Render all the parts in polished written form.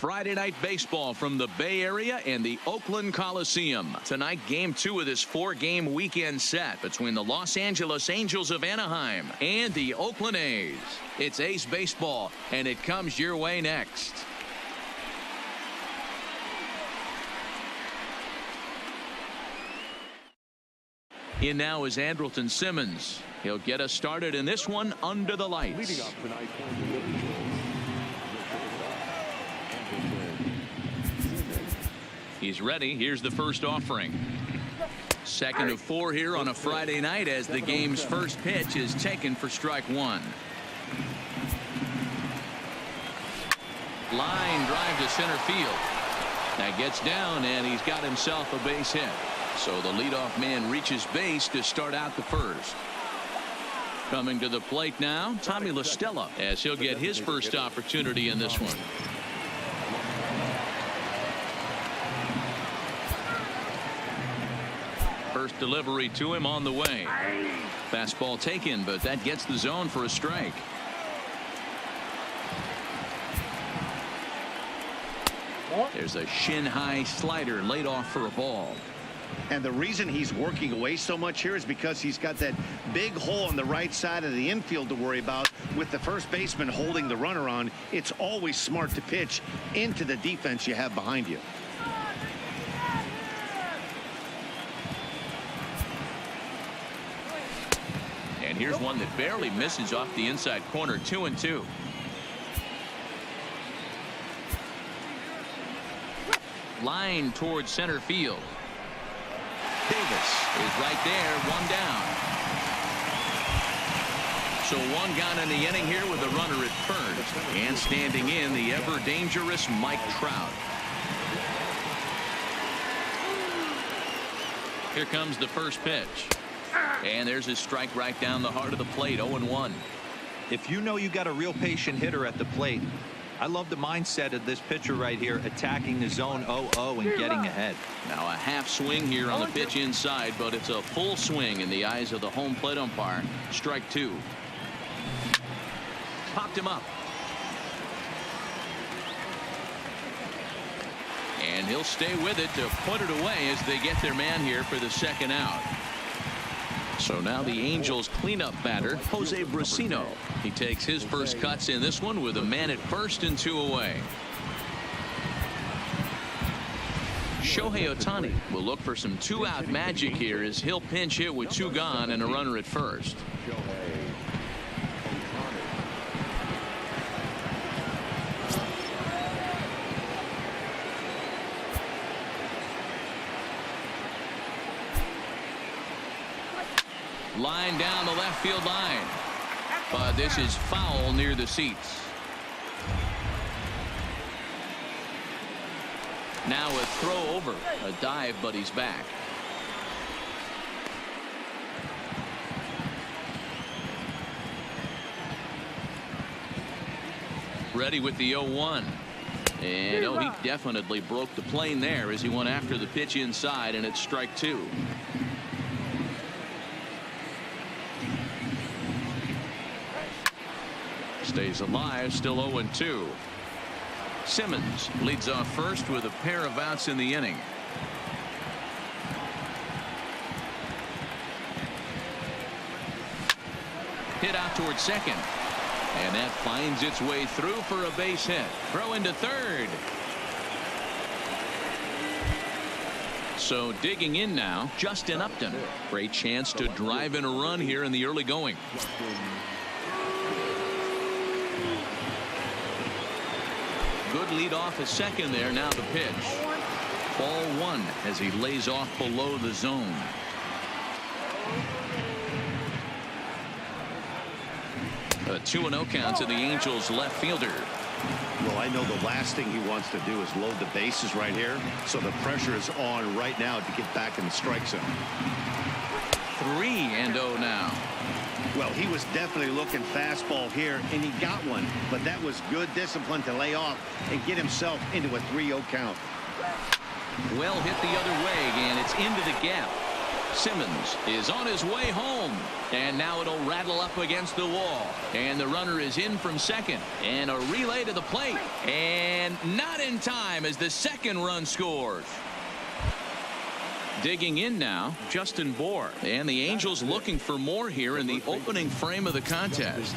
Friday night baseball from the Bay Area and the Oakland Coliseum. Tonight, game 2 of this 4-game weekend set between the Los Angeles Angels of Anaheim and the Oakland A's. It's A's baseball, and it comes your way next. In now is Andrelton Simmons. He'll get us started in this one under the lights. Leading off tonight. He's ready. Here's the first offering. Second of 4 here on a Friday night as the game's first pitch is taken for strike 1. Line drive to center field. That gets down, and he's got himself a base hit. So the leadoff man reaches base to start out the first. Coming to the plate now, Tommy La Stella, as he'll get his first opportunity in this one. First delivery to him on the way. Fastball taken, but that gets the zone for a strike. There's a shin-high slider laid off for a ball. And the reason he's working away so much here is because he's got that big hole on the right side of the infield to worry about. With the first baseman holding the runner on, it's always smart to pitch into the defense you have behind you. And here's one that barely misses off the inside corner. 2-2. Line towards center field. Davis is right there, 1 down. So 1 gone in the inning here with a runner at first. And standing in, the ever-dangerous Mike Trout. Here comes the first pitch. And there's his strike right down the heart of the plate, 0-1. If you know you got a real patient hitter at the plate, I love the mindset of this pitcher right here, attacking the zone 0-0 and getting ahead. Now a half swing here on the pitch inside, but it's a full swing in the eyes of the home plate umpire. Strike 2. Popped him up. And he'll stay with it to put it away as they get their man here for the second out. So now the Angels cleanup batter, Jose Brasino. He takes his first cuts in this one with a man at first and 2 away. Shohei Ohtani will look for some 2-out magic here as he'll pinch hit with 2 gone and a runner at first. Line down the left field line. But this is foul near the seats. Now a throw over. A dive, but he's back. Ready with the 0-1. And he definitely broke the plane there as he went after the pitch inside, and it's strike 2. Stays alive, still 0-2. Simmons leads off first with a pair of outs in the inning. Hit out towards second. And that finds its way through for a base hit. Throw into third. So digging in now, Justin Upton. Great chance to drive in a run here in the early going. Good lead off a second there. Now the pitch. Ball 1 as he lays off below the zone. A 2-0 count to the Angels left fielder. Well, I know the last thing he wants to do is load the bases right here. So the pressure is on right now to get back in the strike zone. 3-0 now. Well, he was definitely looking fastball here, and he got one. But that was good discipline to lay off and get himself into a 3-0 count. Well hit the other way, and it's into the gap. Simmons is on his way home, and now it'll rattle up against the wall, and the runner is in from second, and a relay to the plate, and not in time as the second run scores. Digging in now, Justin Bohr, and the Angels looking for more here in the opening frame of the contest.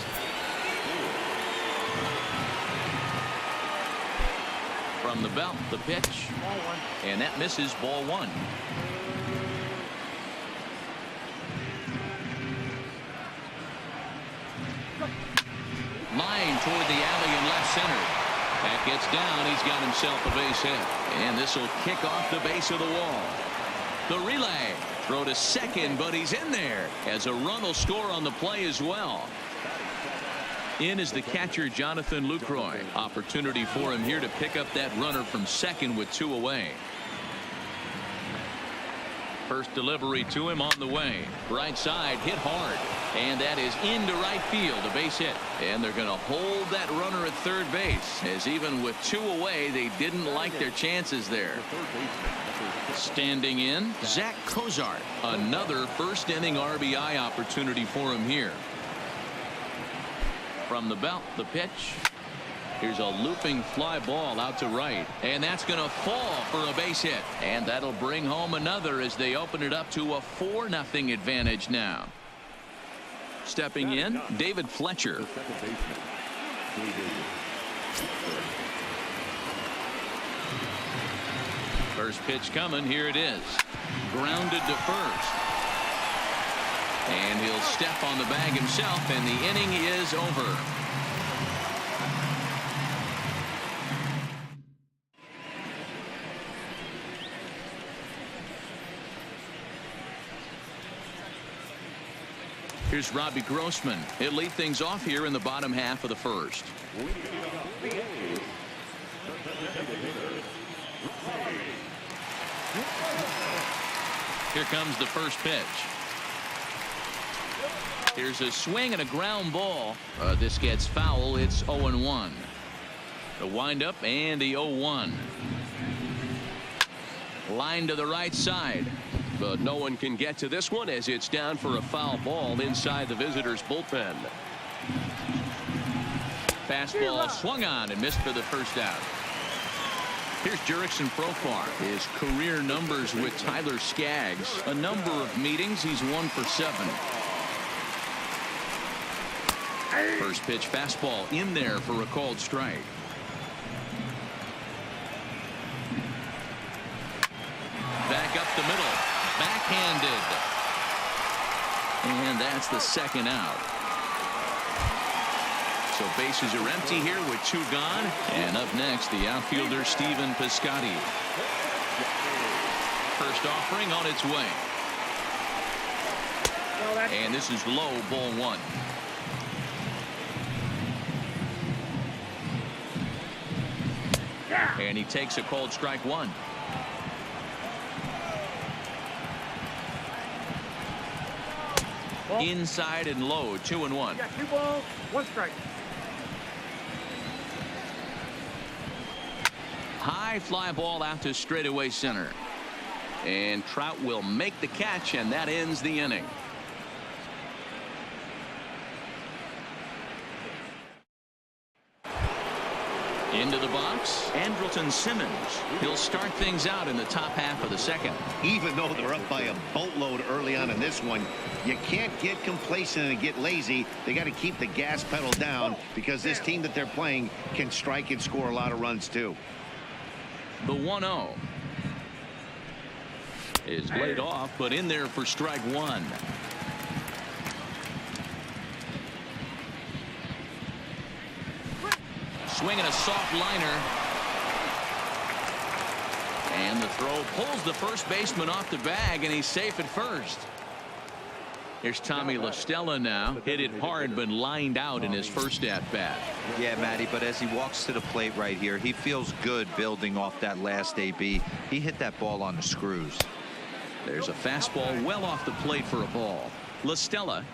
From the belt, the pitch, and that misses, ball one. Line toward the alley in left center. That gets down. He's got himself a base hit. And this will kick off the base of the wall. The relay. Throw to second, but he's in there as a run will score on the play as well. In is the catcher, Jonathan Lucroy. Opportunity for him here to pick up that runner from second with 2 away. First delivery to him on the way. Right side hit hard. And that is into right field, a base hit. And they're going to hold that runner at third base, as even with 2 away, they didn't like their chances there. Standing in, Zach Cozart. Another first inning RBI opportunity for him here. From the belt, the pitch. Here's a looping fly ball out to right, and that's going to fall for a base hit, and that'll bring home another as they open it up to a 4-0 advantage now. Stepping in, David Fletcher. First pitch coming. Here it is. Grounded to first. And he'll step on the bag himself, and the inning is over. Here's Robbie Grossman. He'll lead things off here in the bottom half of the first. Here comes the first pitch. Here's a swing and a ground ball. This gets foul. It's 0-1. The windup and the 0-1. Line to the right side. But no one can get to this one as it's down for a foul ball inside the visitors' bullpen. Fastball swung on and missed for the first out. Here's Jurickson Profar. His career numbers with Tyler Skaggs. A number of meetings. He's 1 for 7. First pitch fastball in there for a called strike. Back up the middle. Backhanded. And that's the second out. So bases are empty here with 2 gone. And up next, the outfielder Stephen Piscotty. First offering on its way. And this is low, ball 1. And he takes a called strike 1. Inside and low, 2-1. 2 balls, 1 strike. High fly ball out to straightaway center. And Trout will make the catch, and that ends the inning. Into the box, Andrelton Simmons. He'll start things out in the top half of the second. Even though they're up by a boatload early on in this one, you can't get complacent and get lazy. They got to keep the gas pedal down because this team that they're playing can strike and score a lot of runs too. The 1-0 is laid off, but in there for strike 1. Swinging a soft liner. And the throw pulls the first baseman off the bag, and he's safe at first. Here's Tommy La Stella now. Hit it hard, but lined out in his first at-bat. Yeah, Matty, but as he walks to the plate right here, he feels good building off that last AB. He hit that ball on the screws. There's a fastball well off the plate for a ball. La Stella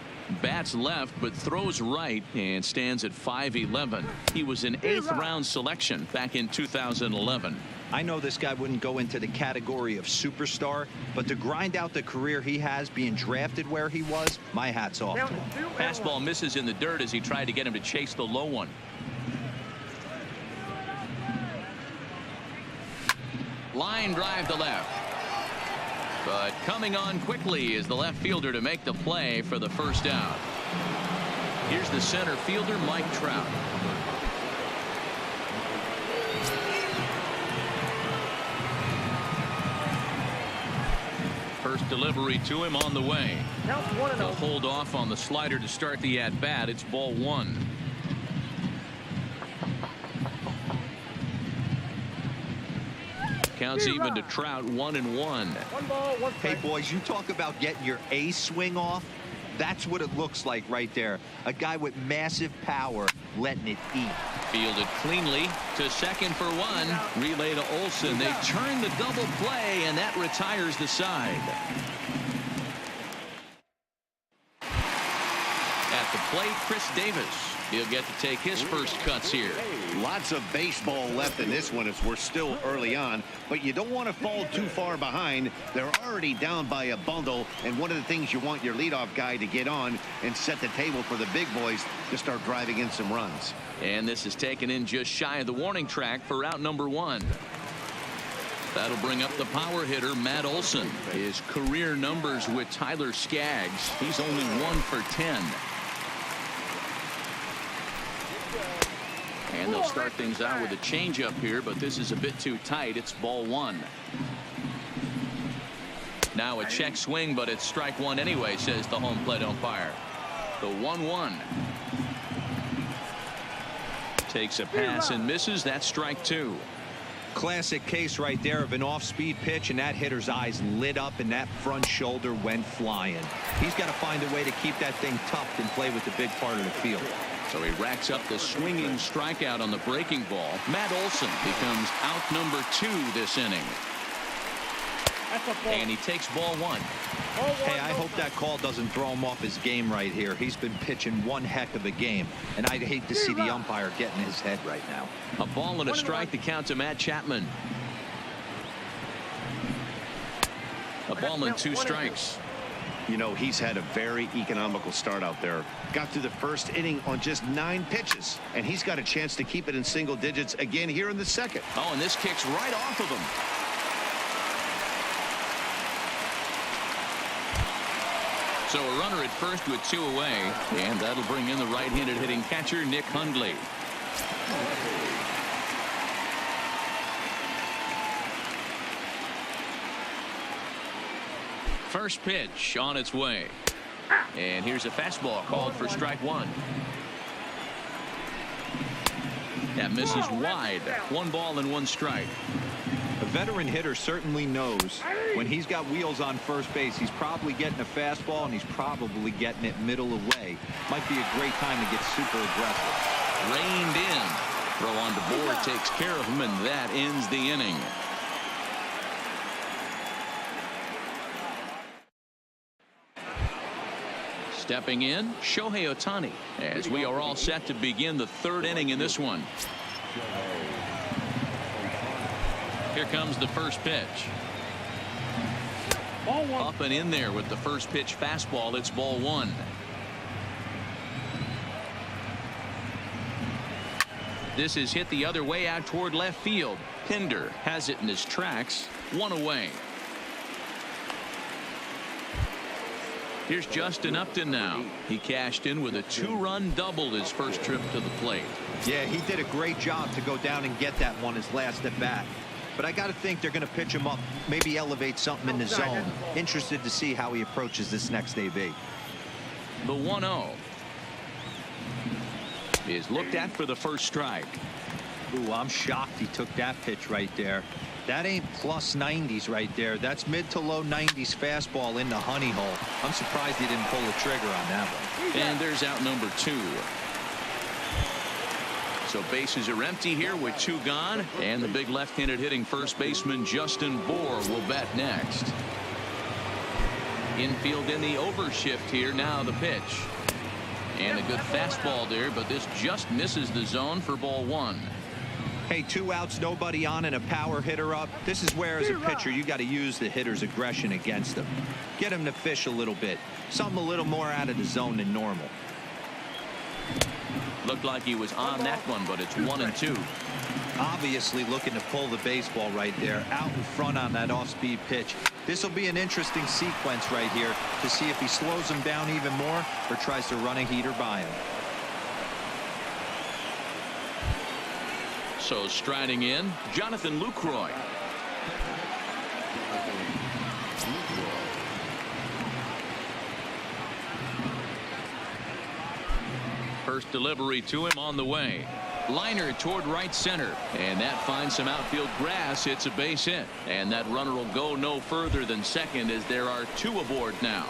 Bats left but throws right and stands at 5'11". He was an 8th round selection back in 2011. I know this guy wouldn't go into the category of superstar, but to grind out the career he has being drafted where he was, my hat's off to him. Fastball misses in the dirt as he tried to get him to chase the low one. Line drive to left. But coming on quickly is the left fielder to make the play for the first out. Here's the center fielder, Mike Trout. First delivery to him on the way. He'll hold off on the slider to start the at-bat. It's ball 1. Counts even to Trout, 1-1. Hey, boys, you talk about getting your A swing off. That's what it looks like right there. A guy with massive power letting it eat. Fielded cleanly to second for 1. Relay to Olson. They turn the double play, and that retires the side. At the plate, Chris Davis. He'll get to take his first cuts here. Lots of baseball left in this one as we're still early on, but you don't want to fall too far behind. They're already down by a bundle, and one of the things you want your leadoff guy to get on and set the table for the big boys to start driving in some runs. And this is taken in just shy of the warning track for out number 1. That'll bring up the power hitter, Matt Olson. His career numbers with Tyler Skaggs. He's only 1 for 10. And they'll start things out with a changeup here, but this is a bit too tight. It's ball 1. Now a check swing, but it's strike 1 anyway, says the home plate umpire. The 1-1. Takes a pass and misses. That's strike 2. Classic case right there of an off-speed pitch, and that hitter's eyes lit up and that front shoulder went flying. He's got to find a way to keep that thing tucked and play with the big part of the field. So he racks up the swinging strikeout on the breaking ball. Matt Olson becomes out number 2 this inning. And he takes ball 1. Hey, I hope that call doesn't throw him off his game right here. He's been pitching one heck of a game, and I'd hate to see the umpire get in his head right now. A ball and a strike to count to Matt Chapman. A ball and 2 strikes. You know, he's had a very economical start out there. Got through the first inning on just 9 pitches, and he's got a chance to keep it in single digits again here in the second. Oh, and this kicks right off of him. So a runner at first with 2 away, and that'll bring in the right-handed hitting catcher, Nick Hundley. First pitch on its way. And here's a fastball called for strike 1. That misses wide. 1 ball and 1 strike. A veteran hitter certainly knows when he's got wheels on first base, he's probably getting a fastball and he's probably getting it middle away. Might be a great time to get super aggressive. Reined in. Throw on to board takes care of him, and that ends the inning. Stepping in, Shohei Ohtani, as we are all set to begin the 3rd inning in this one. Here comes the first pitch. Up and in there with the first pitch fastball. It's ball 1. This is hit the other way out toward left field. Pinder has it in his tracks. 1 away. Here's Justin Upton now. He cashed in with a 2-run double his first trip to the plate. Yeah, he did a great job to go down and get that one his last at bat. But I got to think they're going to pitch him up, maybe elevate something in the zone. Interested to see how he approaches this next AB. The 1-0 is looked at for the first strike. Ooh, I'm shocked he took that pitch right there. That ain't plus 90s right there. That's mid to low 90s fastball in the honey hole. I'm surprised he didn't pull the trigger on that one. And there's out number 2. So bases are empty here with 2 gone, and the big left-handed hitting first baseman Justin Bour will bat next. Infield in the overshift here. Now the pitch. And a good fastball there, but this just misses the zone for ball one. Hey, 2 outs, nobody on, and a power hitter up. This is where, as a pitcher, you got to use the hitter's aggression against him. Get him to fish a little bit. Something a little more out of the zone than normal. Looked like he was on that one, but it's 1-2. Obviously looking to pull the baseball right there, out in front on that off-speed pitch. This will be an interesting sequence right here to see if he slows him down even more or tries to run a heater by him. So striding in, Jonathan Lucroy. First delivery to him on the way. Liner toward right center, and that finds some outfield grass. It's a base hit, and that runner will go no further than second as there are 2 aboard now.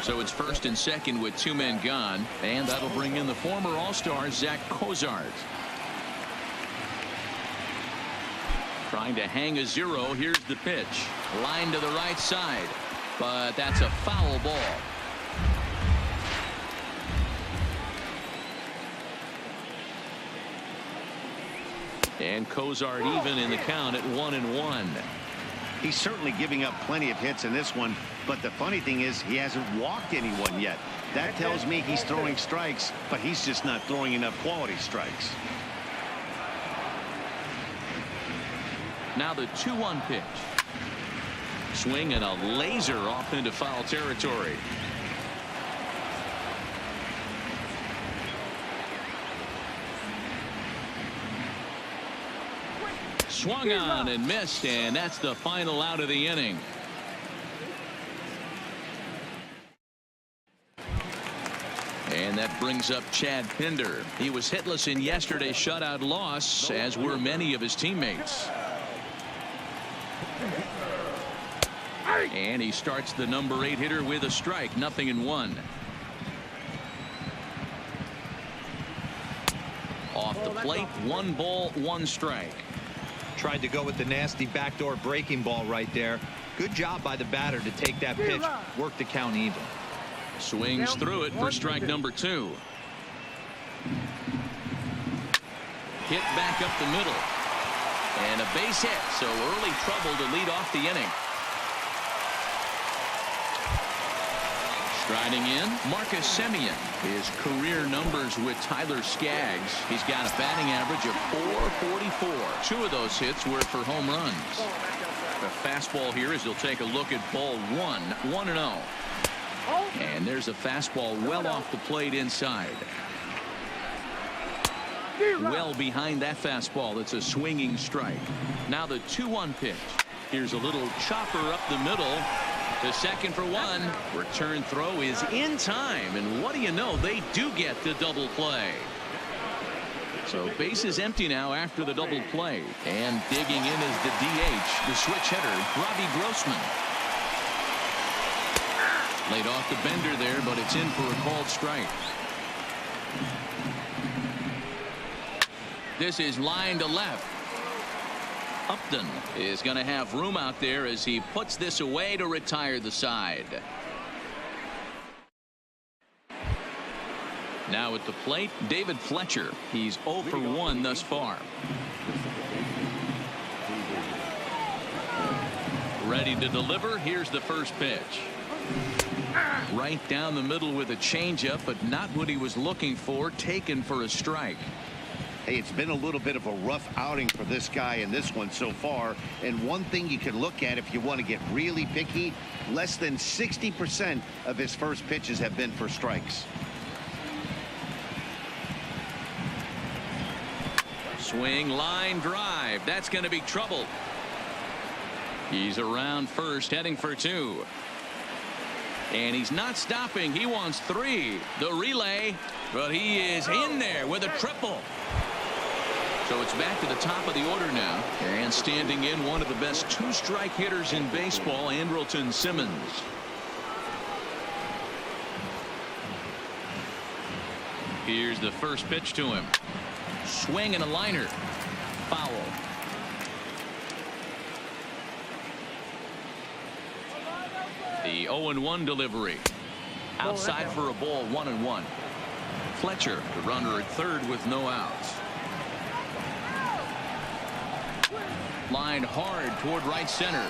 So it's first and second with 2 men gone, and that'll bring in the former All-Star Zach Cozart. Trying to hang a 0. Here's the pitch. Line to the right side, but that's a foul ball. And Cozart even in the count at 1-1. He's certainly giving up plenty of hits in this one, but the funny thing is he hasn't walked anyone yet. That tells me he's throwing strikes, but he's just not throwing enough quality strikes. Now the 2-1 pitch. Swing and a laser off into foul territory. Swung on and missed, and that's the final out of the inning. And that brings up Chad Pinder. He was hitless in yesterday's shutout loss, as were many of his teammates. And he starts the number 8 hitter with a strike, 0-1. Off the plate, 1 ball, 1 strike. Tried to go with the nasty backdoor breaking ball right there. Good job by the batter to take that pitch, work the count even. Swings through it for strike number 2. Hit back up the middle. And a base hit, so early trouble to lead off the inning. Striding in, Marcus Semien. His career numbers with Tyler Skaggs. He's got a batting average of .444. 2 of those hits were for home runs. The fastball here as he'll take a look at ball 1, 1-0. And there's a fastball well off the plate inside. Well behind that fastball. It's a swinging strike. Now the 2-1 pitch. Here's a little chopper up the middle. To second for 1. Return throw is in time, and what do you know, they do get the double play. So base is empty now after the double play, and digging in is the DH, the switch hitter, Robbie Grossman. Laid off the bender there, but it's in for a called strike. This is line to left. Upton is going to have room out there as he puts this away to retire the side. Now at the plate, David Fletcher. He's 0 for 1 thus far. Ready to deliver. Here's the first pitch. Right down the middle with a changeup, but not what he was looking for. Taken for a strike. Hey, it's been a little bit of a rough outing for this guy in this one so far. And one thing you can look at if you want to get really picky, less than 60% of his first pitches have been for strikes. Swing, line drive. That's going to be trouble. He's around first, heading for 2. And he's not stopping. He wants 3. The relay, but he is in there with a triple. So it's back to the top of the order now, and standing in one of the best 2-strike hitters in baseball, Andrelton Simmons. Here's the first pitch to him. Swing and a liner. Foul. The 0-1 delivery. Outside for a ball, 1-1. Fletcher, the runner at third with no outs. Line hard toward right center.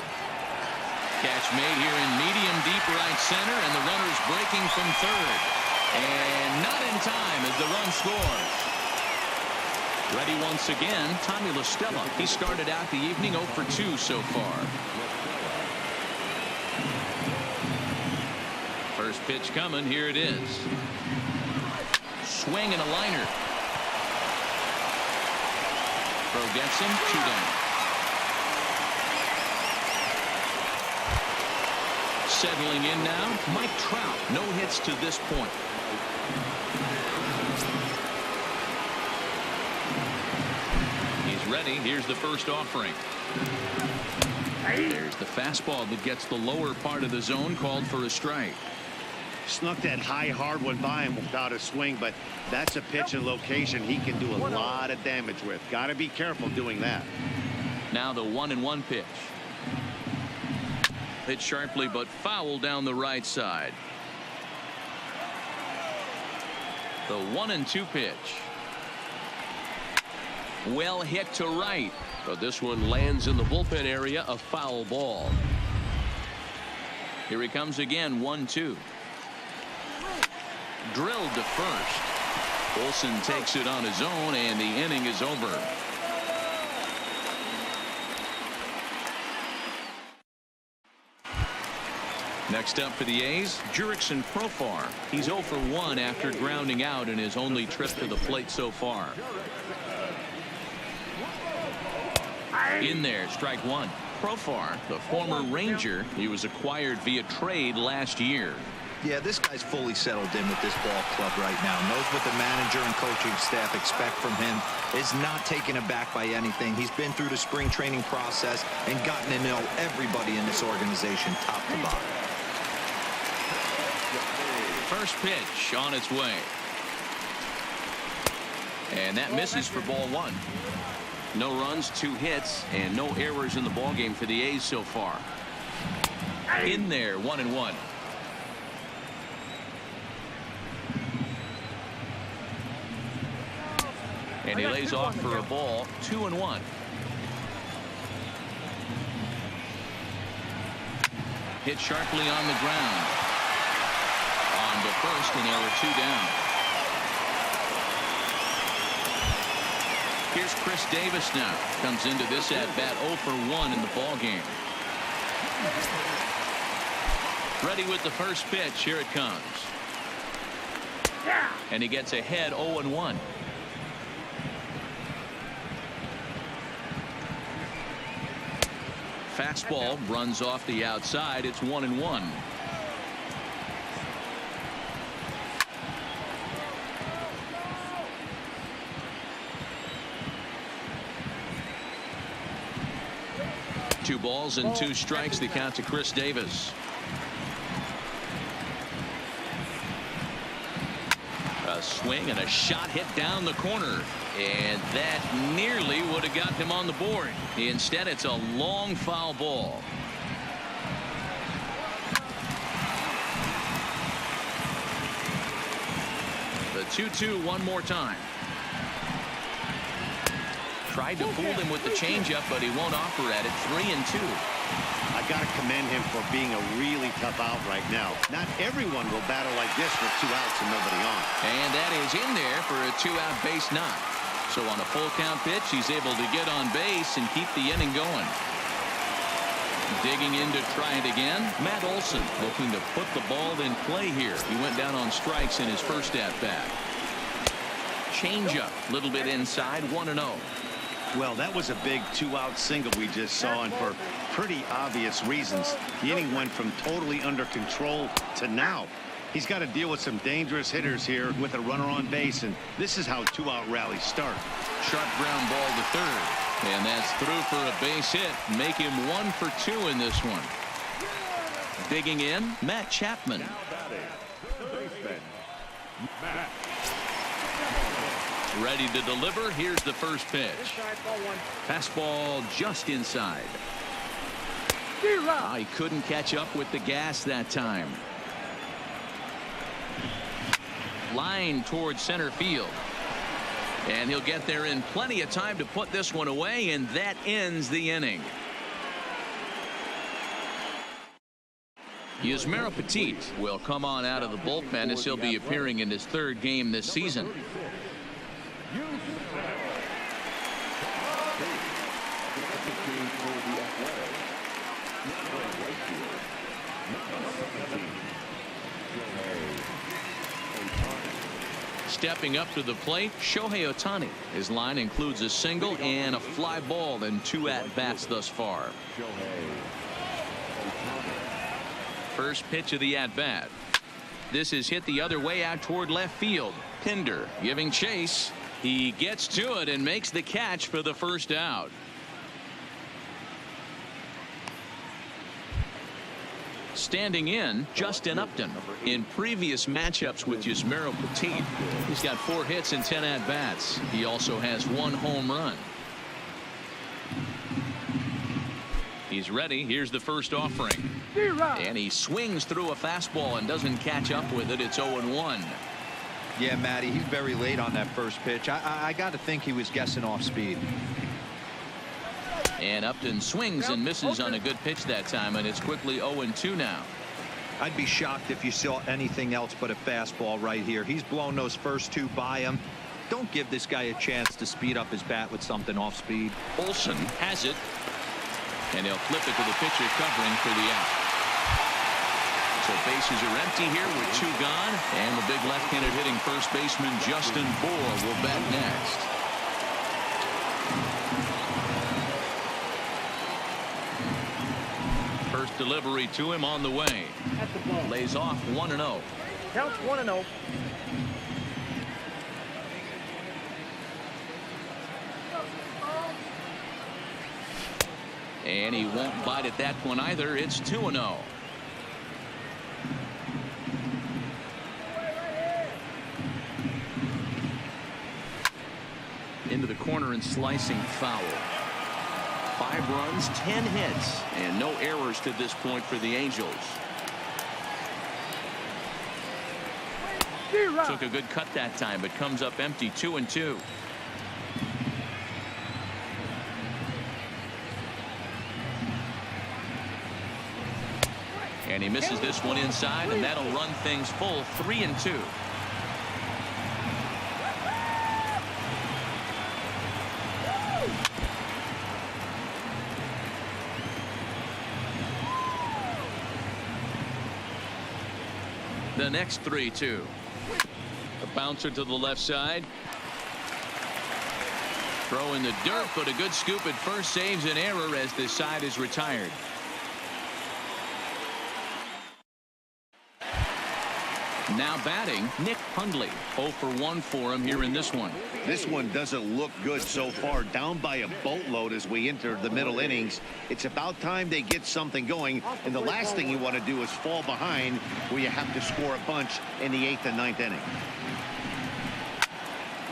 Catch made here in medium deep right center, and the runner's breaking from third. And not in time as the run scores. Ready once again, Tommy La Stella. He started out the evening 0 for 2 so far. First pitch coming. Here it is. Swing and a liner. Throw gets him. 2 down. Settling in now, Mike Trout. No hits to this point. He's ready. Here's the first offering. There's the fastball that gets the lower part of the zone, called for a strike. Snuck that high hard one by him without a swing, but that's a pitch and location he can do a lot of damage with. Got to be careful doing that. Now the 1-1 pitch. Hit sharply but foul down the right side. The 1-2 pitch. Well hit to right, but this one lands in the bullpen area, a foul ball. Here he comes again, 1-2. Drilled to first. Olson takes it on his own, and the inning is over. Next up for the A's, Jurickson Profar. He's 0 for 1 after grounding out in his only trip to the plate so far. In there, strike one. Profar, the former Ranger, he was acquired via trade last year. Yeah, this guy's fully settled in with this ball club right now. Knows what the manager and coaching staff expect from him. Is not taken aback by anything. He's been through the spring training process and gotten to know everybody in this organization top to bottom. First pitch on its way. And that misses for ball one. No runs, 2 hits, and no errors in the ballgame for the A's so far. In there, 1-1. And he lays off for a ball, 2-1. Hit sharply on the ground. On to first, and there are 2 down. Here's Chris Davis now. Comes into this at-bat 0 for 1 in the ballgame. Ready with the first pitch. Here it comes. And he gets ahead 0-1. Fastball runs off the outside. It's 1-1. Two balls and 2 strikes. The count to Chris Davis. A swing and a shot hit down the corner. And that nearly would have got him on the board. Instead, it's a long foul ball. The 2-2 one more time. Tried to fool him with the changeup, but he won't offer at it. 3-2. I got to commend him for being a really tough out right now. Not everyone will battle like this with 2 outs and nobody on. And that is in there for a 2-out base knock. So on a full count pitch, he's able to get on base and keep the inning going. Digging in to try it again, Matt Olson looking to put the ball in play here. He went down on strikes in his first at-bat. Changeup, a little bit inside, 1-0. Well, that was a big 2-out single we just saw, and for pretty obvious reasons. The inning went from totally under control to now. He's got to deal with some dangerous hitters here with a runner on base, and this is how 2-out rallies start. Sharp ground ball to third, and that's through for a base hit. Make him 1 for 2 in this one. Digging in, Matt Chapman. Ready to deliver. Here's the first pitch. Fastball just inside. He couldn't catch up with the gas that time. Line towards center field. And he'll get there in plenty of time to put this one away, and that ends the inning. Yusmeiro Petit will come on out of the bullpen as he'll be appearing in his third game this season. Stepping up to the plate, Shohei Ohtani. His line includes a single and a fly ball in 2 at-bats thus far. First pitch of the at-bat. This is hit the other way out toward left field. Pinder giving chase. He gets to it and makes the catch for the first out. Standing in, Justin Upton. In previous matchups with Yusmeiro Petit, he's got 4 hits and 10 at-bats. He also has 1 home run. He's ready. Here's the first offering. And he swings through a fastball and doesn't catch up with it. It's 0-1. Yeah, Matty, he's very late on that first pitch. I got to think he was guessing off speed. And Upton swings and misses on a good pitch that time, and it's quickly 0-2 now. I'd be shocked if you saw anything else but a fastball right here. He's blown those first 2 by him. Don't give this guy a chance to speed up his bat with something off speed. Olson has it, and he'll flip it to the pitcher covering for the out. So bases are empty here with 2 gone, and the big left-handed hitting first baseman Justin Bour will bat next. First delivery to him on the way. Lays off 1-0. Counts 1-0. And he won't bite at that one either. It's 2-0. Into the corner and slicing foul. 5 runs, 10 hits, and no errors to this point for the Angels. Took a good cut that time, but comes up empty. 2-2. And he misses this one inside, and that'll run things full. 3-2. The next 3-2. A bouncer to the left side. Throw in the dirt, but a good scoop at first saves an error as this side is retired. Now batting, Nick Hundley. 0 for 1 for him here in this one. This one doesn't look good so far. Down by a boatload as we enter the middle innings. It's about time they get something going. And the last thing you want to do is fall behind where you have to score a bunch in the 8th and 9th inning.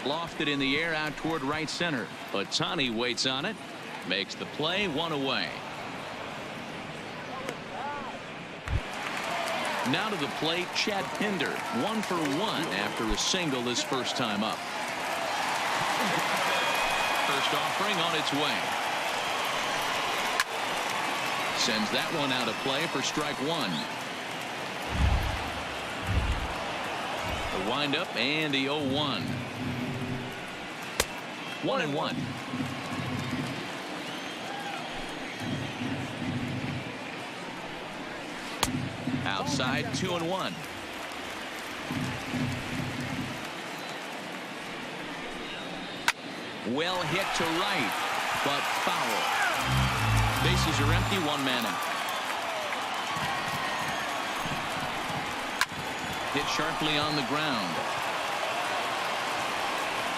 Lofted in the air out toward right center. Ohtani waits on it. Makes the play. 1 away. Now to the plate, Chad Pinder. 1 for 1 after a single his first time up. First offering on its way. Sends that one out of play for strike 1. The windup and the 0-1. 1-1. Outside, 2-1. Well hit to right, but foul. Bases are empty, 1 man out. Hit sharply on the ground.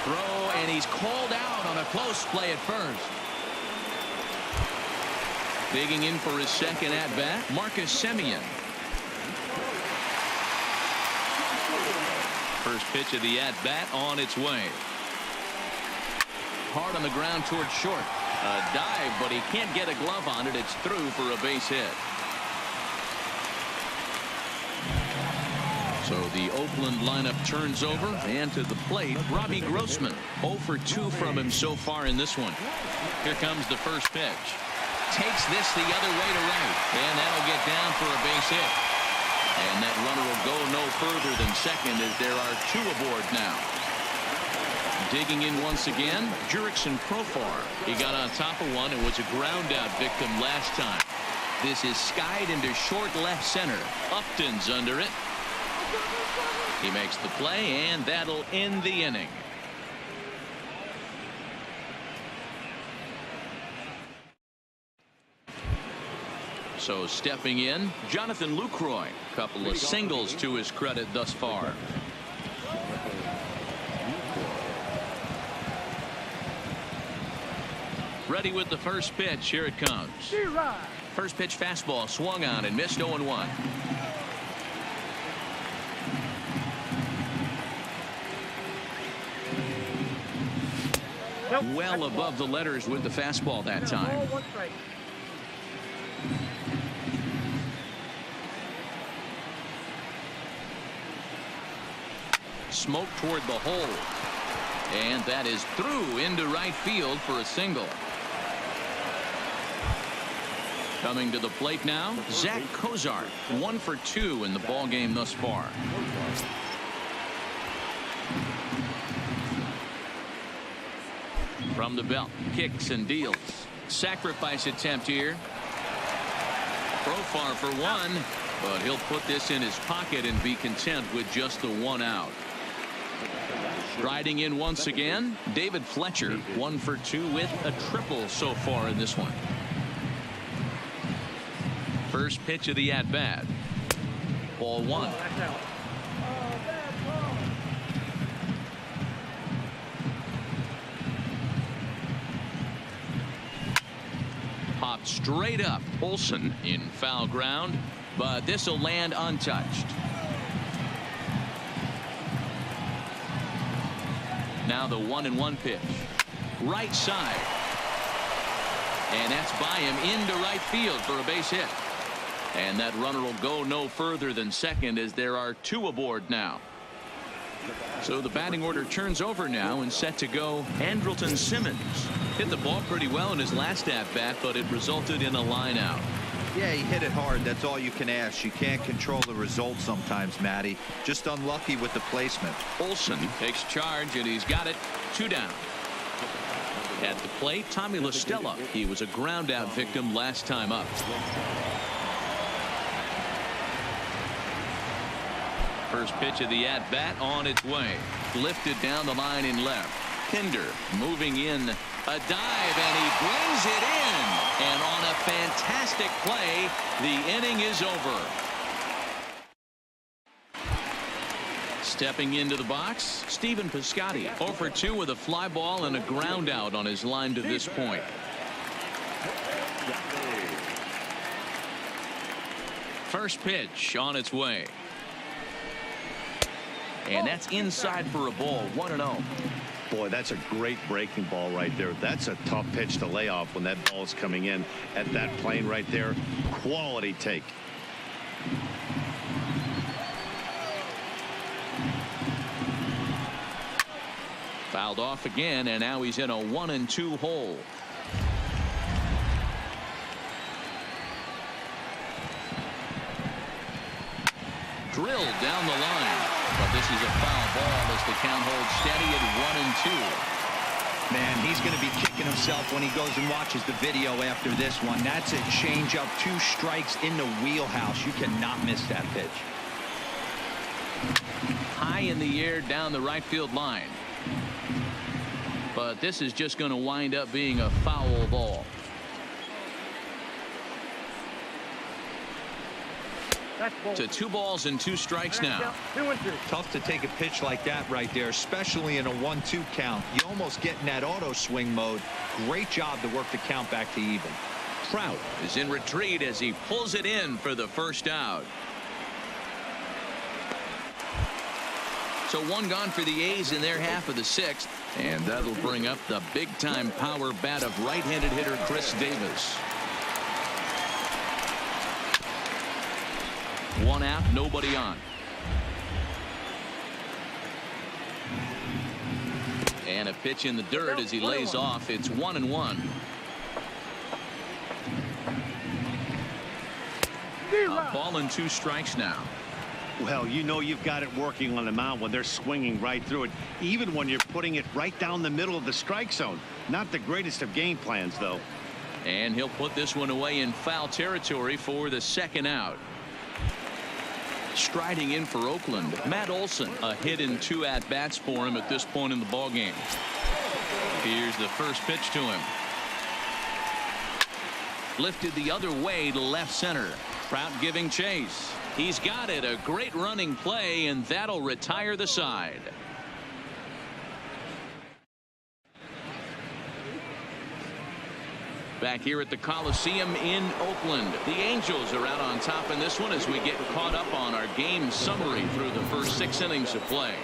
Throw, and he's called out on a close play at first. Digging in for his second at-bat, Marcus Semien. First pitch of the at-bat on its way. Hard on the ground towards short. A dive, but he can't get a glove on it. It's through for a base hit. So the Oakland lineup turns over, and to the plate, Robbie Grossman. 0 for 2 from him so far in this one. Here comes the first pitch. Takes this the other way to right, and that'll get down for a base hit. And that runner will go no further than second as there are 2 aboard now. Digging in once again, Jurickson Profar. He got on top of one and was a ground out victim last time. This is skied into short left center. Upton's under it. He makes the play, and that'll end the inning. So stepping in, Jonathan Lucroy. Couple of singles to his credit thus far. Ready with the first pitch. Here it comes. First pitch fastball swung on and missed 0-1. Well above the letters with the fastball that time. Smoke toward the hole. And that is through into right field for a single. Coming to the plate now, Zach Cozart. 1 for 2 in the ball game thus far. From the belt, kicks and deals. Sacrifice attempt here. Profar for 1, but he'll put this in his pocket and be content with just the 1 out. Riding in once again, David Fletcher. 1 for 2 with a triple so far in this one. First pitch of the at-bat. Ball 1. Popped straight up. Olson in foul ground, but this will land untouched. Now the 1-1 pitch. Right side. And that's by him into right field for a base hit. And that runner will go no further than second as there are 2 aboard now. So the batting order turns over now and set to go. Andrelton Simmons hit the ball pretty well in his last at-bat, but it resulted in a line out. Yeah, he hit it hard. That's all you can ask. You can't control the result sometimes, Matty. Just unlucky with the placement. Olson takes charge, and he's got it. 2 down. At the plate, Tommy La Stella. He was a ground-out victim last time up. First pitch of the at-bat on its way. Lifted down the line in left. Pinder moving in. A dive, and he brings it in. And on a fantastic play, the inning is over. Stepping into the box, Stephen Piscotty. 0 for 2 with a fly ball and a ground out on his line to this point. First pitch on its way. And that's inside for a ball. 1-0. Boy, that's a great breaking ball right there. That's a tough pitch to lay off when that ball is coming in at that plane right there. Quality take. Fouled off again, and now he's in a 1-2 hole. Drilled down the line, but this is a foul ball as the count holds steady at 1-2. Man, he's going to be kicking himself when he goes and watches the video after this one. That's a changeup, 2 strikes in the wheelhouse. You cannot miss that pitch. High in the air down the right field line. But this is just going to wind up being a foul ball. To 2 balls and 2 strikes now. Tough to take a pitch like that right there, especially in a 1-2 count. You almost get in that auto swing mode. Great job to work the count back to even. Trout is in retreat as he pulls it in for the first out. So one gone for the A's in their half of the sixth, and that'll bring up the big-time power bat of right-handed hitter Chris Davis. One out, nobody on. And a pitch in the dirt as he lays off. It's 1-1. A ball and 2 strikes now. Well, you know you've got it working on the mound when they're swinging right through it, even when you're putting it right down the middle of the strike zone. Not the greatest of game plans, though. And he'll put this one away in foul territory for the second out. Striding in for Oakland, Matt Olson. A hit in 2 at-bats for him at this point in the ballgame. Here's the first pitch to him. Lifted the other way to left center. Trout giving chase. He's got it. A great running play, and that'll retire the side. Back here at the Coliseum in Oakland, the Angels are out on top in this one as we get caught up on our game summary through the first 6 innings of play.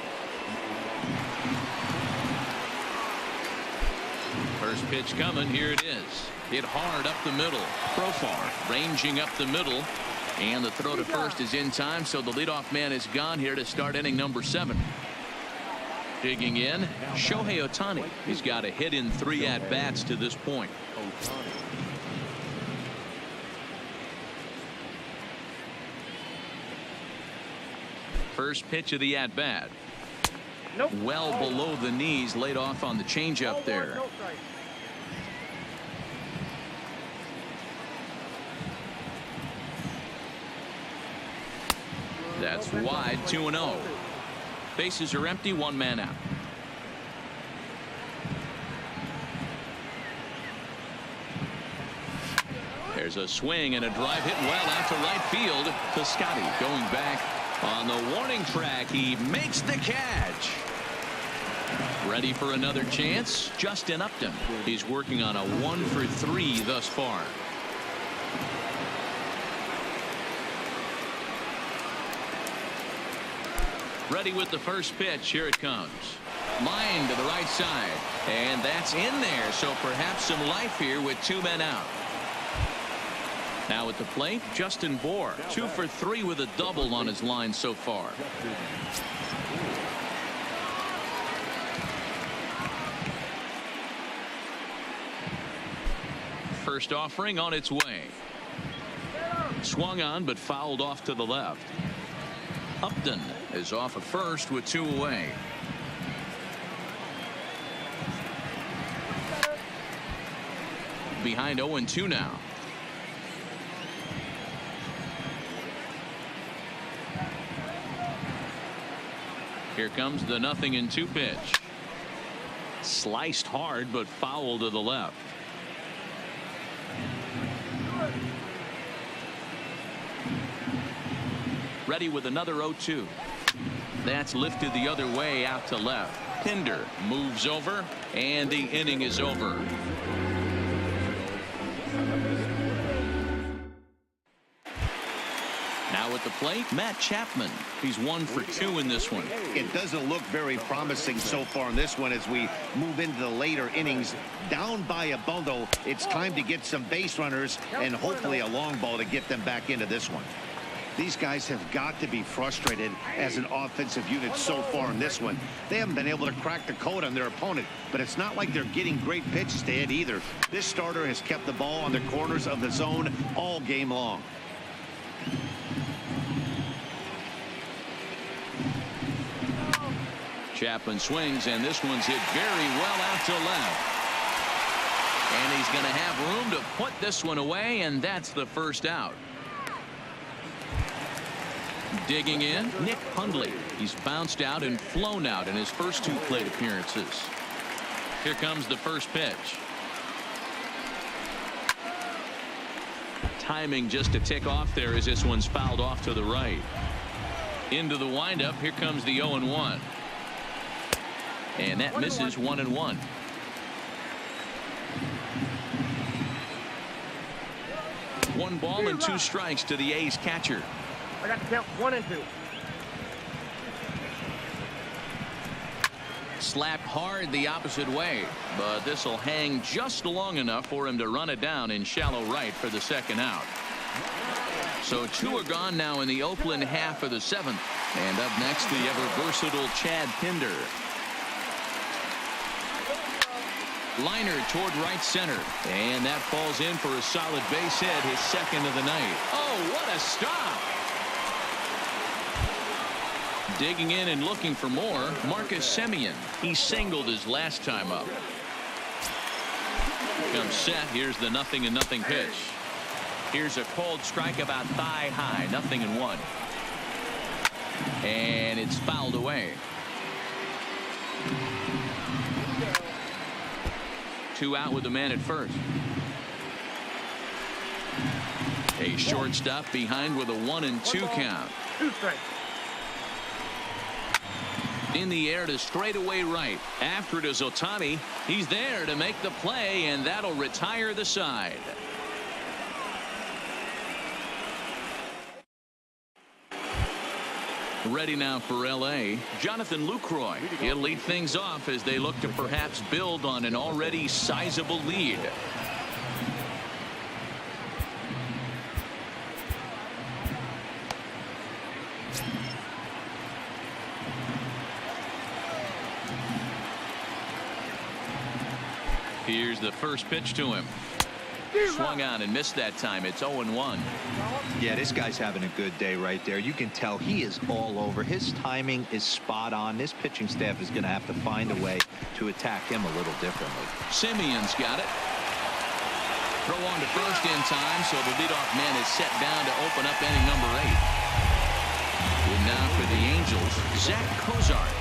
First pitch coming. Here it is. Hit hard up the middle. Profar ranging up the middle. And the throw to first is in time, so the leadoff man is gone here to start inning number 7. Digging in, Shohei Ohtani. He's got a hit in 3 at-bats to this point. First pitch of the at-bat. Nope. Well below the knees, laid off on the changeup there. That's wide, 2-0. Bases are empty, 1 man out. There's a swing and a drive hit well out to right field. Piscotty going back on the warning track. He makes the catch. Ready for another chance. Justin Upton. He's working on a 1 for 3 thus far. Ready with the first pitch. Here it comes. Line to the right side. And that's in there. So perhaps some life here with 2 men out. Now at the plate, Justin Bour. 2 for 3 with a double on his line so far. First offering on its way. Swung on but fouled off to the left. Upton is off at first with 2 away. Behind 0-2 now. Here comes the 0-2 pitch. Sliced hard but foul to the left. Ready with another 0-2. That's lifted the other way out to left. Pinder moves over, and the inning is over. Now at the plate, Matt Chapman. He's 1 for 2 in this one. It doesn't look very promising so far in this one as we move into the later innings. Down by a bundle, it's time to get some base runners and hopefully a long ball to get them back into this one. These guys have got to be frustrated as an offensive unit so far in this one. They haven't been able to crack the code on their opponent, but it's not like they're getting great pitches to hit either. This starter has kept the ball on the corners of the zone all game long. Chapman swings, and this one's hit very well out to left. And he's going to have room to put this one away, and that's the first out. Digging in, Nick Hundley. He's bounced out and flown out in his first 2 plate appearances. Here comes the first pitch. Timing just to tick off there as this one's fouled off to the right. Into the windup. Here comes the 0-1. And that misses 1-1. One ball and 2 strikes to the A's catcher. I got to count 1 and 2. Slapped hard the opposite way, but this will hang just long enough for him to run it down in shallow right for the second out. So 2 are gone now in the Oakland half of the 7th. And up next, the ever versatile Chad Pinder. Liner toward right center, and that falls in for a solid base hit, his second of the night. Oh, what a stop! Digging in and looking for more, Marcus Semien. He singled his last time up. Comes set. Here's the 0-0 pitch. Here's a cold strike about thigh high, 0-1. And it's fouled away. 2 out with the man at first. A shortstop behind with a 1-2 count. In the air to straightaway right. After it is Ohtani. He's there to make the play, and that'll retire the side. Ready now for L.A. Jonathan Lucroy. He'll lead things off as they look to perhaps build on an already sizable lead. Here's the first pitch to him. Swung on and missed that time. It's 0-1. Yeah, this guy's having a good day right there. You can tell he is all over. His timing is spot on. This pitching staff is going to have to find a way to attack him a little differently. Simeon's got it. Throw on to first in time, so the leadoff man is set down to open up inning number 8. And now for the Angels, Zach Cozart.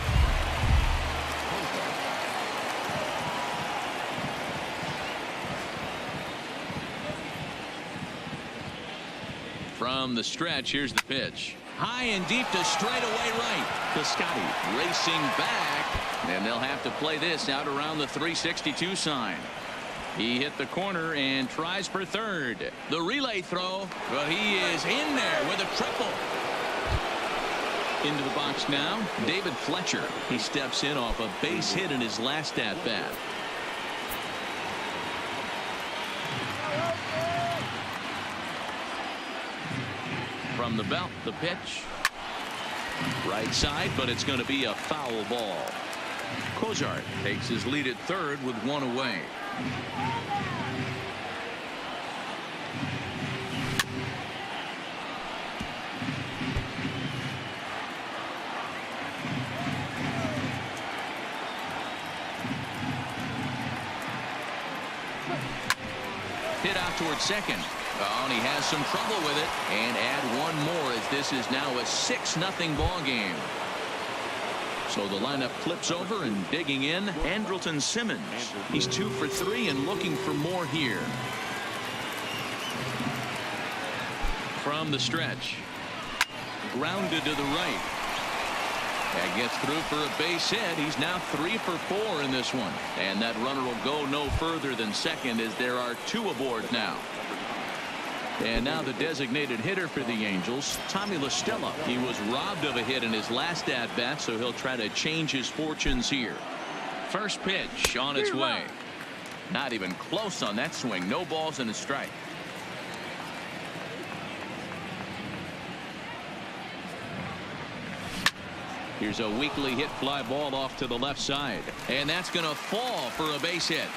From the stretch, here's the pitch. High and deep to straightaway right. Piscotty racing back, and they'll have to play this out around the 362 sign. He hit the corner and tries for third. The relay throw, but he is in there with a triple. Into the box now, David Fletcher. He steps in off a base hit in his last at-bat. From the belt, the pitch. Right side, but it's going to be a foul ball. Cozart takes his lead at third with 1 away. Hit out towards second. Oh, and he has some trouble with it. And add 1 more as this is now a 6-0 ball game. So the lineup flips over, and digging in, Andrelton Simmons. He's 2 for 3 and looking for more here. From the stretch. Grounded to the right. That gets through for a base hit. He's now 3 for 4 in this one. And that runner will go no further than second as there are 2 aboard now. And now the designated hitter for the Angels, Tommy La Stella. He was robbed of a hit in his last at-bat, so he'll try to change his fortunes here. First pitch on its way. Not even close on that swing. No balls and a strike. Here's a weakly hit fly ball off to the left side. And that's going to fall for a base hit.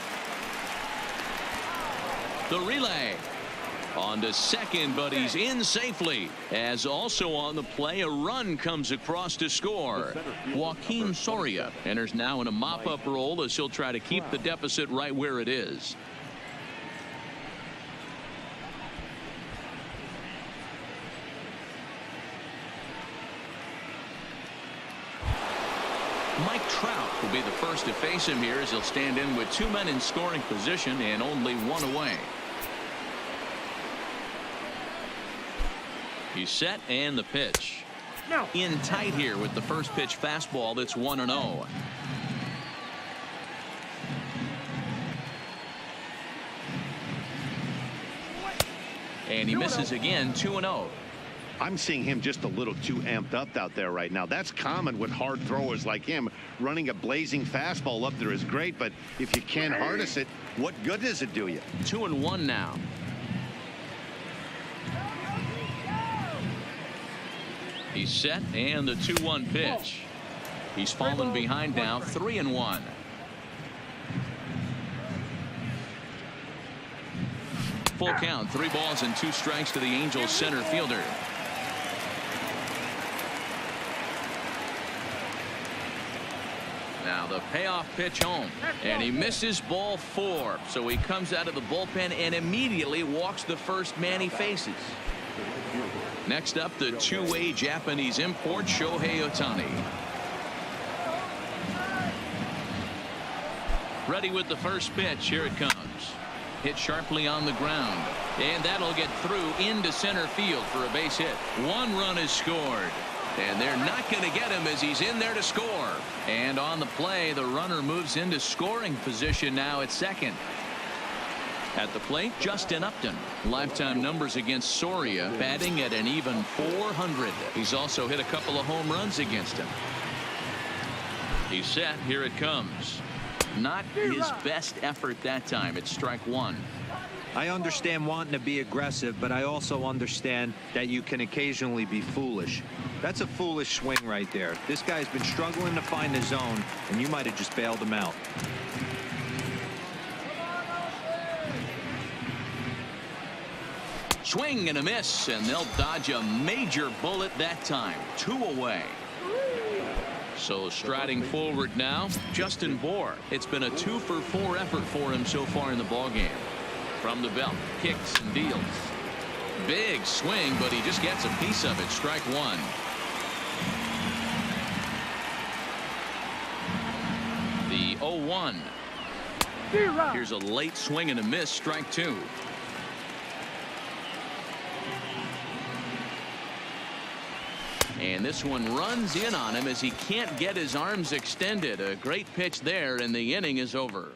The relay. On to second, but he's in safely. As also on the play, a run comes across to score. Joaquin Soria enters now in a mop-up role as he'll try to keep the deficit right where it is. Mike Trout will be the first to face him here as he'll stand in with 2 men in scoring position and only 1 away. He's set, and the pitch. No. In tight here with the first pitch fastball that's 1-0. And he misses again, 2-0. I'm seeing him just a little too amped up out there right now. That's common with hard throwers like him. Running a blazing fastball up there is great, but if you can't harness it, what good does it do you? 2-1 now. He's set, and the 2-1 pitch. He's fallen behind now, 3-1. Full count, 3 balls and 2 strikes to the Angels center fielder. Now the payoff pitch home, and he misses ball 4. So he comes out of the bullpen and immediately walks the first man he faces. Next up, the two-way Japanese import, Shohei Ohtani. Ready with the first pitch. Here it comes. Hit sharply on the ground, and that'll get through into center field for a base hit. 1 run is scored, and they're not going to get him as he's in there to score. And on the play, the runner moves into scoring position now at second. At the plate, Justin Upton. Lifetime numbers against Soria, batting at an even .400. He's also hit a couple of home runs against him. He's set. Here it comes. Not his best effort that time. It's strike 1. I understand wanting to be aggressive, but I also understand that you can occasionally be foolish. That's a foolish swing right there. This guy's been struggling to find the zone, and you might have just bailed him out. Swing and a miss, and they'll dodge a major bullet that time. 2 away. So striding forward now, Justin Bour. It's been a 2-for-4 effort for him so far in the ballgame. From the belt, kicks and deals. Big swing, but he just gets a piece of it. Strike 1. The 0-1. Here's a late swing and a miss. Strike 2. And this one runs in on him as he can't get his arms extended. A great pitch there, and the inning is over.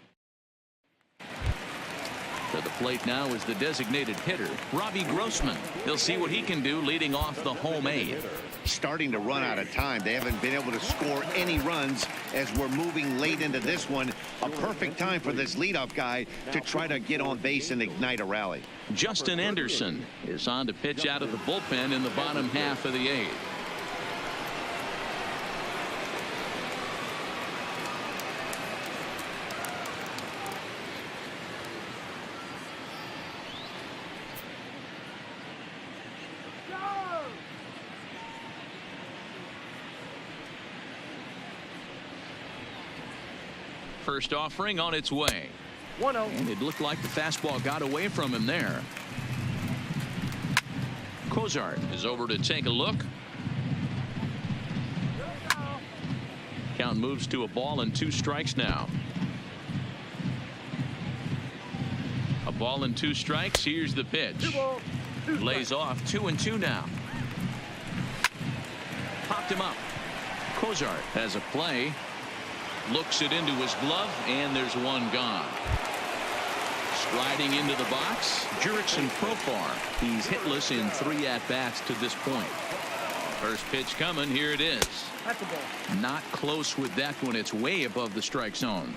To the plate now is the designated hitter, Robbie Grossman. He'll see what he can do leading off the home 8. Starting to run out of time. They haven't been able to score any runs as we're moving late into this one. A perfect time for this leadoff guy to try to get on base and ignite a rally. Justin Anderson is on to pitch out of the bullpen in the bottom half of the 8th. First offering on its way. 1-0. And it looked like the fastball got away from him there. Cozart is over to take a look. Count moves to a ball and 2 strikes now. A ball and 2 strikes. Here's the pitch. Lays off. 2-2 now. Popped him up. Cozart has a play. Looks it into his glove, and there's 1 gone. Striding into the box, Jurickson Profar. He's hitless in 3 at-bats to this point. First pitch coming. Here it is. Not close with that one. It's way above the strike zone.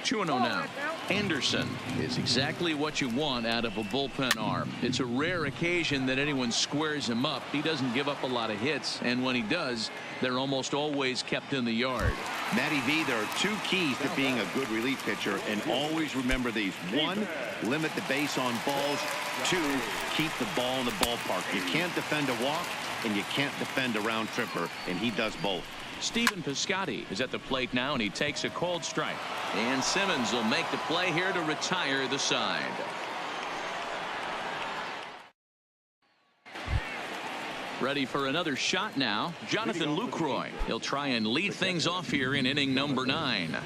2-0 now. Anderson is exactly what you want out of a bullpen arm. It's a rare occasion that anyone squares him up. He doesn't give up a lot of hits, and when he does, they're almost always kept in the yard. Matty V, there are 2 keys to being a good relief pitcher, and always remember these. 1, limit the base on balls. 2, keep the ball in the ballpark. You can't defend a walk, and you can't defend a round tripper, and he does both. Stephen Piscotty is at the plate now, and he takes a cold strike. And Simmons will make the play here to retire the side. Ready for another shot now, Jonathan Lucroy. He'll try and lead things off here in inning number 9.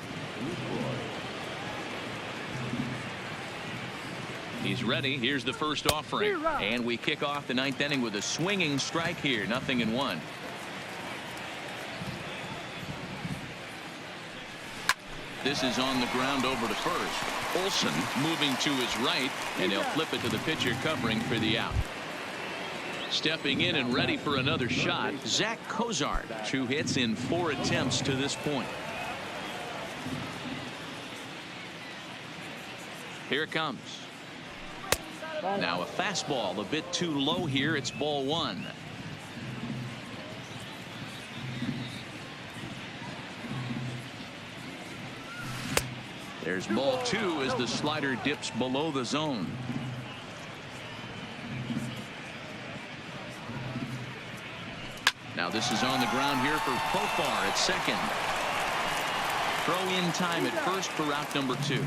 He's ready. Here's the first offering. And we kick off the 9th inning with a swinging strike here. 0-1. This is on the ground over to first. Olson moving to his right, and he'll flip it to the pitcher covering for the out. Stepping in and ready for another shot, Zach Cozart. 2 hits in 4 attempts to this point. Here it comes. Now a fastball a bit too low here. It's ball 1. There's ball 2 as the slider dips below the zone. Now this is on the ground here for Profar at second. Throw in time at first for route number 2.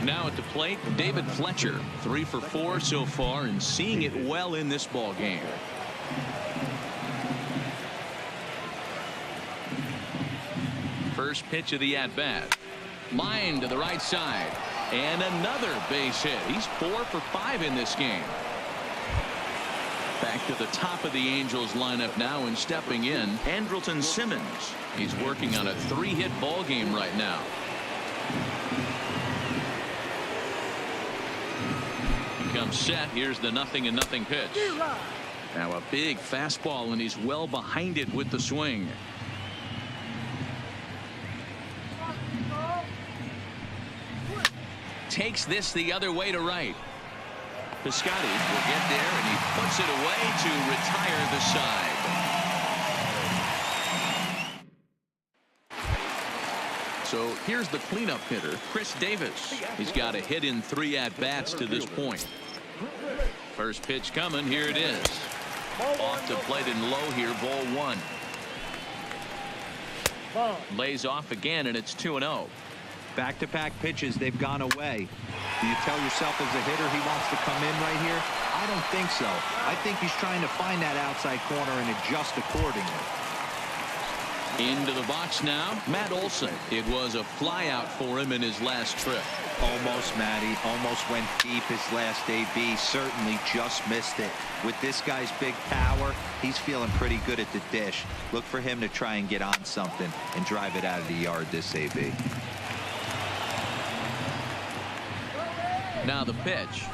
Now at the plate, David Fletcher, 3 for 4 so far and seeing it well in this ball game. First pitch of the at-bat. Line to the right side. And another base hit. He's 4 for 5 in this game. Back to the top of the Angels lineup now and stepping in, Andrelton Simmons. He's working on a 3-hit ball game right now. He comes set. Here's the 0-0 pitch. Now a big fastball and he's well behind it with the swing. Takes this the other way to right. Piscotty will get there and he puts it away to retire the side. So here's the cleanup hitter, Chris Davis. He's got a hit in 3 at-bats to this point. First pitch coming. Here it is. Off the plate and low here, ball 1. Lays off again and it's 2-0. Back-to-back pitches, they've gone away. Do you tell yourself as a hitter he wants to come in right here? I don't think so. I think he's trying to find that outside corner and adjust accordingly. Into the box now, Matt Olson. It was a flyout for him in his last trip. Almost, Matty. Almost went deep his last AB. Certainly just missed it. With this guy's big power, he's feeling pretty good at the dish. Look for him to try and get on something and drive it out of the yard this AB. Now the pitch.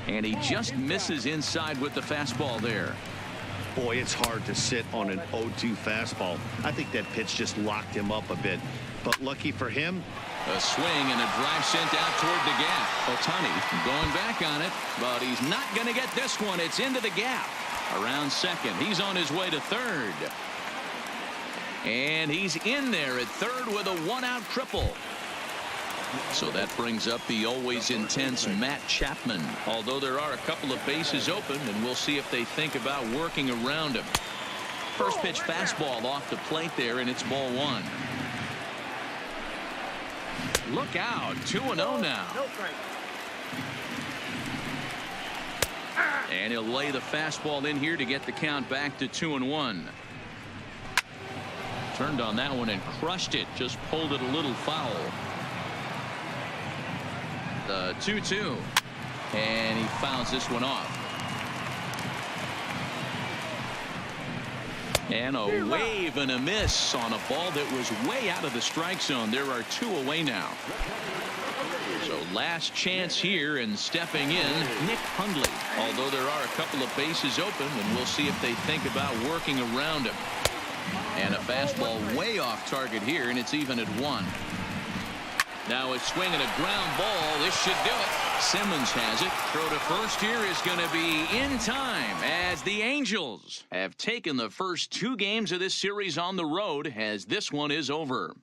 And he just misses inside with the fastball there. Boy, it's hard to sit on an 0-2 fastball. I think that pitch just locked him up a bit. But lucky for him, a swing and a drive sent out toward the gap. Ohtani going back on it, but he's not going to get this one. It's into the gap. Around second. He's on his way to third. And he's in there at third with a 1-out triple. So that brings up the always intense Matt Chapman. Although there are a couple of bases open, and we'll see if they think about working around him. First pitch fastball off the plate there, and it's ball 1. Look out, 2-0 now. And he'll lay the fastball in here to get the count back to 2-1. Turned on that one and crushed it. Just pulled it a little foul. The 2-2. And he fouls this one off. And a wave and a miss on a ball that was way out of the strike zone. There are 2 away now. So last chance here, and stepping in, Nick Hundley. Although there are a couple of bases open, and we'll see if they think about working around him. And a fastball way off target here, and it's even at 1. Now a swing and a ground ball. This should do it. Simmons has it. Throw to first here is going to be in time, as the Angels have taken the first 2 games of this series on the road, as this one is over.